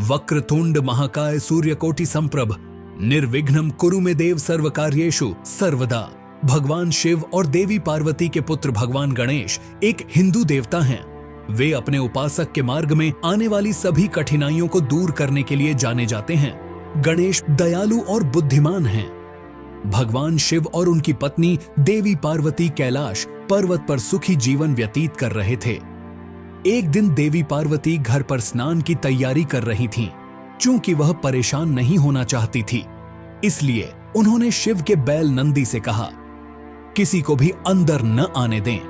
वक्रतुंड महाकाय सूर्यकोटि संप्रभ निर्विघ्नं कुरु मे देव सर्वकार्येषु सर्वदा। भगवान शिव और देवी पार्वती के पुत्र भगवान गणेश एक हिंदू देवता हैं। वे अपने उपासक के मार्ग में आने वाली सभी कठिनाइयों को दूर करने के लिए जाने जाते हैं। गणेश दयालु और बुद्धिमान हैं। भगवान शिव और उनकी पत्नी देवी पार्वती कैलाश पर्वत पर सुखी जीवन व्यतीत कर रहे थे। एक दिन देवी पार्वती घर पर स्नान की तैयारी कर रही थीं। चूंकि वह परेशान नहीं होना चाहती थी, इसलिए उन्होंने शिव के बैल नंदी से कहा, किसी को भी अंदर न आने दें।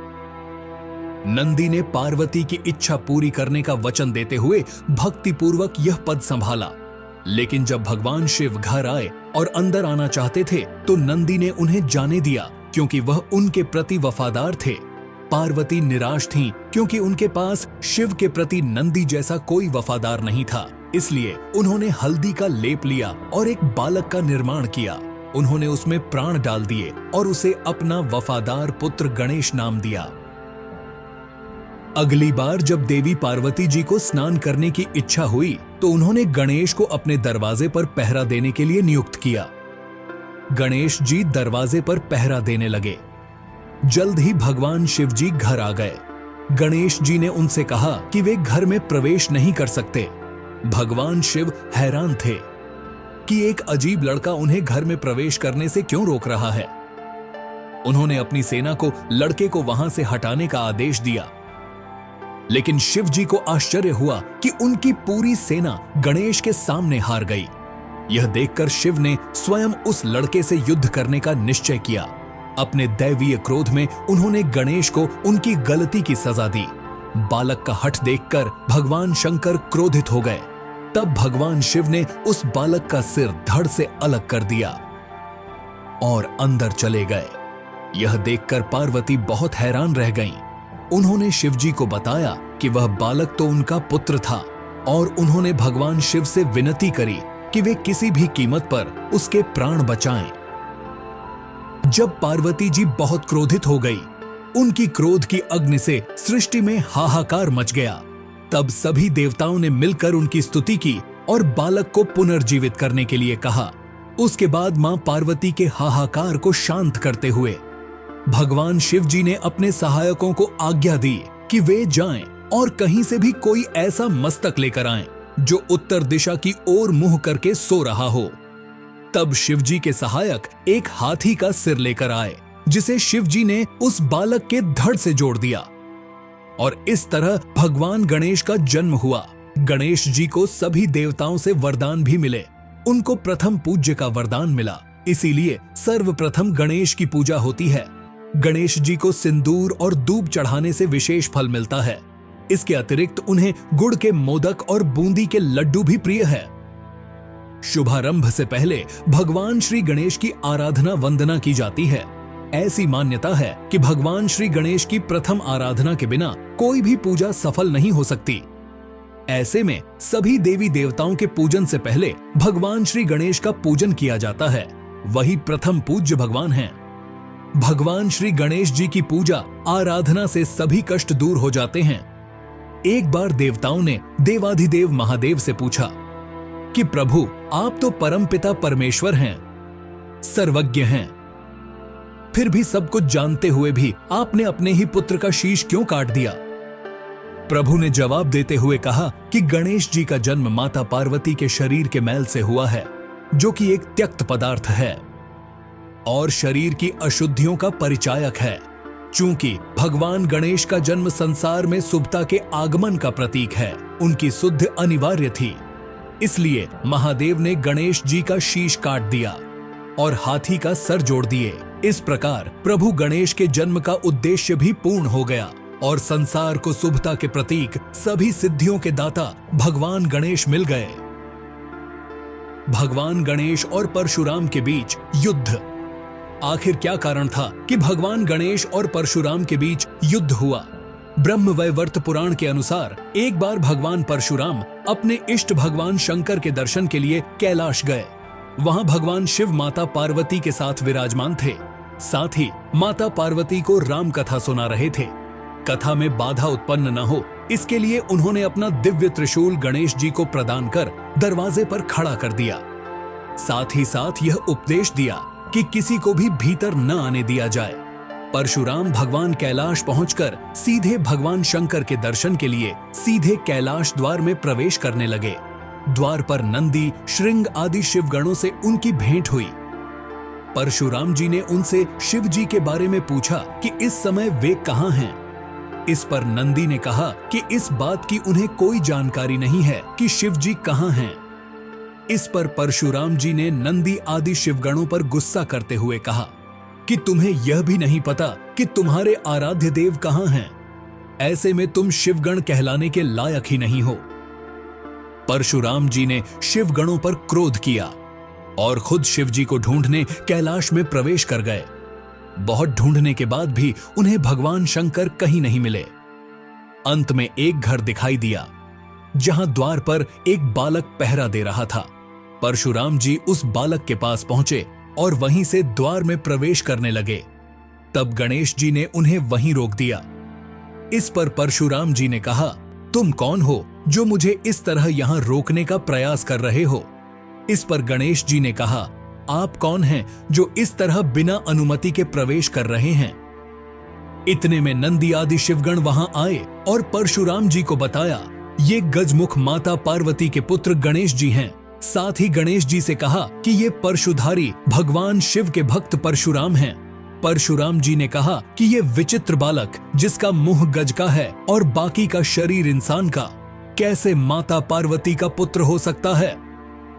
नंदी ने पार्वती की इच्छा पूरी करने का वचन देते हुए भक्तिपूर्वक यह पद संभाला। लेकिन जब भगवान शिव घर आए और अंदर आना चाहते थे तो नंदी ने उन्हें जाने दिया, क्योंकि वह उनके प्रति वफादार थे। पार्वती निराश थीं, क्योंकि उनके पास शिव के प्रति नंदी जैसा कोई वफादार नहीं था। इसलिए उन्होंने हल्दी का लेप लिया और एक बालक का निर्माण किया। उन्होंने उसमें प्राण डाल दिए और उसे अपना वफादार पुत्र गणेश नाम दिया। अगली बार जब देवी पार्वती जी को स्नान करने की इच्छा हुई तो उन्होंने गणेश को अपने दरवाजे पर पहरा देने के लिए नियुक्त किया। गणेश जी दरवाजे पर पहरा देने लगे। जल्द ही भगवान शिव जी घर आ गए। गणेश जी ने उनसे कहा कि वे घर में प्रवेश नहीं कर सकते। भगवान शिव हैरान थे कि एक अजीब लड़का उन्हें घर में प्रवेश करने से क्यों रोक रहा है। उन्होंने अपनी सेना को लड़के को वहां से हटाने का आदेश दिया। लेकिन शिव जी को आश्चर्य हुआ कि उनकी पूरी सेना गणेश के सामने हार गई। यह देखकर शिव ने स्वयं उस लड़के से युद्ध करने का निश्चय किया। अपने दैवीय क्रोध में उन्होंने गणेश को उनकी गलती की सजा दी। बालक का हठ देखकर भगवान शंकर क्रोधित हो गए। तब भगवान शिव ने उस बालक का सिर धड़ से अलग कर दिया और अंदर चले गए। यह देखकर पार्वती बहुत हैरान रह गईं। उन्होंने शिव जी को बताया कि वह बालक तो उनका पुत्र था और उन्होंने भगवान शिव से विनती करी कि वे किसी भी कीमत पर उसके प्राण बचाएं। जब पार्वती जी बहुत क्रोधित हो गई, उनकी क्रोध की अग्नि से सृष्टि में हाहाकार मच गया। तब सभी देवताओं ने मिलकर उनकी स्तुति की और बालक को पुनर्जीवित करने के लिए कहा। उसके बाद मां पार्वती के हाहाकार को शांत करते हुए भगवान शिव जी ने अपने सहायकों को आज्ञा दी कि वे जाएं और कहीं से भी कोई ऐसा मस्तक लेकर आएं जो उत्तर दिशा की ओर मुंह करके सो रहा हो। तब शिव जी के सहायक एक हाथी का सिर लेकर आए, जिसे शिव जी ने उस बालक के धड़ से जोड़ दिया और इस तरह भगवान गणेश का जन्म हुआ। गणेश जी को सभी देवताओं से वरदान भी मिले। उनको प्रथम पूज्य का वरदान मिला, इसीलिए सर्वप्रथम गणेश की पूजा होती है। गणेश जी को सिंदूर और दूब चढ़ाने से विशेष फल मिलता है। इसके अतिरिक्त उन्हें गुड़ के मोदक और बूंदी के लड्डू भी प्रिय है। शुभारंभ से पहले भगवान श्री गणेश की आराधना वंदना की जाती है। ऐसी मान्यता है कि भगवान श्री गणेश की प्रथम आराधना के बिना कोई भी पूजा सफल नहीं हो सकती। ऐसे में सभी देवी देवताओं के पूजन से पहले भगवान श्री गणेश का पूजन किया जाता है। वही प्रथम पूज्य भगवान हैं। भगवान श्री गणेश जी की पूजा आराधना से सभी कष्ट दूर हो जाते हैं। एक बार देवताओं ने देवाधिदेव महादेव से पूछा कि प्रभु, आप तो परमपिता परमेश्वर हैं, सर्वज्ञ हैं, फिर भी सब कुछ जानते हुए भी आपने अपने ही पुत्र का शीश क्यों काट दिया? प्रभु ने जवाब देते हुए कहा कि गणेश जी का जन्म माता पार्वती के शरीर के मैल से हुआ है, जो कि एक त्यक्त पदार्थ है और शरीर की अशुद्धियों का परिचायक है। चूंकि भगवान गणेश का जन्म संसार में शुभता के आगमन का प्रतीक है, उनकी शुद्ध अनिवार्य थी। इसलिए महादेव ने गणेश जी का शीश काट दिया और हाथी का सर जोड़ दिए। इस प्रकार प्रभु गणेश के जन्म का उद्देश्य भी पूर्ण हो गया और संसार को शुभता के प्रतीक, सभी सिद्धियों के दाता भगवान गणेश मिल गए। भगवान गणेश और परशुराम के बीच युद्ध। आखिर क्या कारण था कि भगवान गणेश और परशुराम के बीच युद्ध हुआ? ब्रह्मवैवर्त पुराण के अनुसार एक बार भगवान परशुराम अपने इष्ट भगवान शंकर के दर्शन के लिए कैलाश गए। वहां भगवान शिव माता पार्वती के साथ विराजमान थे। साथ ही माता पार्वती को राम कथा सुना रहे थे। कथा में बाधा उत्पन्न न हो इसके लिए उन्होंने अपना दिव्य त्रिशूल गणेश जी को प्रदान कर दरवाजे पर खड़ा कर दिया। साथ ही साथ यह उपदेश दिया कि किसी को भी भीतर न आने दिया जाए। परशुराम भगवान कैलाश पहुंचकर सीधे भगवान शंकर के दर्शन के लिए सीधे कैलाश द्वार में प्रवेश करने लगे। द्वार पर नंदी, श्रृंग आदि शिवगणों से उनकी भेंट हुई। परशुराम जी ने उनसे शिव जी के बारे में पूछा कि इस समय वे कहां हैं। इस पर नंदी ने कहा कि इस बात की उन्हें कोई जानकारी नहीं है कि शिव जी कहां हैं। इस पर परशुराम जी ने नंदी आदि शिवगणों पर गुस्सा करते हुए कहा कि तुम्हें यह भी नहीं पता कि तुम्हारे आराध्य देव कहां हैं। ऐसे में तुम शिवगण कहलाने के लायक ही नहीं हो। परशुराम जी ने शिवगणों पर क्रोध किया और खुद शिव जी को ढूंढने कैलाश में प्रवेश कर गए। बहुत ढूंढने के बाद भी उन्हें भगवान शंकर कहीं नहीं मिले। अंत में एक घर दिखाई दिया जहां द्वार पर एक बालक पहरा दे रहा था। परशुराम जी उस बालक के पास पहुंचे और वहीं से द्वार में प्रवेश करने लगे। तब गणेश जी ने उन्हें वहीं रोक दिया। इस पर परशुराम जी ने कहा, तुम कौन हो जो मुझे इस तरह यहां रोकने का प्रयास कर रहे हो? इस पर गणेश जी ने कहा, आप कौन हैं जो इस तरह बिना अनुमति के प्रवेश कर रहे हैं? इतने में नंदी आदि शिवगण वहां आए और परशुराम जी को बताया, ये गजमुख माता पार्वती के पुत्र गणेश जी हैं। साथ ही गणेश जी से कहा कि ये परशुधारी भगवान शिव के भक्त परशुराम हैं। परशुराम जी ने कहा कि ये विचित्र बालक जिसका मुंह गज का है और बाकी का शरीर इंसान का, कैसे माता पार्वती का पुत्र हो सकता है?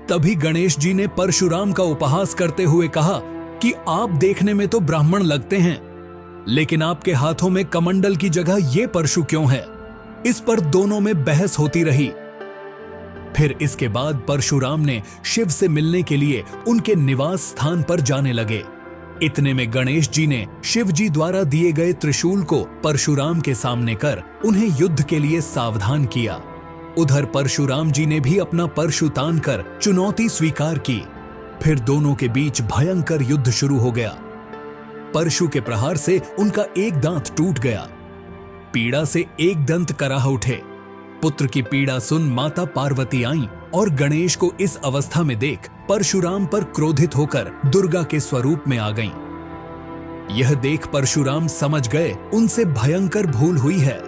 तभी गणेश जी ने परशुराम का उपहास करते हुए कहा कि आप देखने में तो ब्राह्मण लगते हैं, लेकिन आपके हाथों में कमंडल की जगह ये परशु क्यों है? इस पर दोनों में बहस होती रही। फिर इसके बाद परशुराम ने शिव से मिलने के लिए उनके निवास स्थान पर जाने लगे। इतने में गणेश जी ने शिव जी द्वारा दिए गए त्रिशूल को परशुराम के सामने कर उन्हें युद्ध के लिए सावधान किया। उधर परशुराम जी ने भी अपना परशु तान कर चुनौती स्वीकार की। फिर दोनों के बीच भयंकर युद्ध शुरू हो गया। परशु के प्रहार से उनका एक दांत टूट गया। पीड़ा से एक दंत कराह उठे। पुत्र की पीड़ा सुन माता पार्वती आईं और गणेश को इस अवस्था में देख परशुराम पर क्रोधित होकर दुर्गा के स्वरूप में आ गईं। यह देख परशुराम समझ गए उनसे भयंकर भूल हुई है।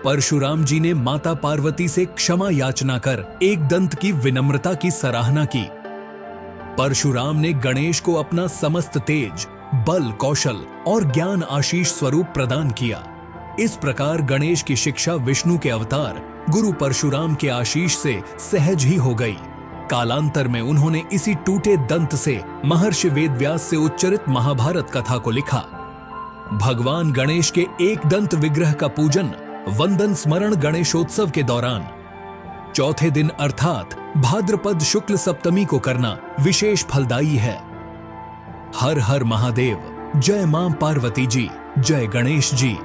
परशुराम जी ने माता पार्वती से क्षमा याचना कर एक दंत की विनम्रता की सराहना की। परशुराम ने गणेश को अपना समस्त तेज, बल, कौशल और ज्ञान आशीष स्वरूप प्रदान किया। इस प्रकार गणेश की शिक्षा विष्णु के अवतार गुरु परशुराम के आशीष से सहज ही हो गई। कालांतर में उन्होंने इसी टूटे दंत से महर्षि वेदव्यास से उच्चरित महाभारत कथा को लिखा। भगवान गणेश के एक दंत विग्रह का पूजन वंदन स्मरण गणेशोत्सव के दौरान चौथे दिन अर्थात भाद्रपद शुक्ल सप्तमी को करना विशेष फलदायी है। हर हर महादेव। जय मां पार्वती जी। जय गणेश जी।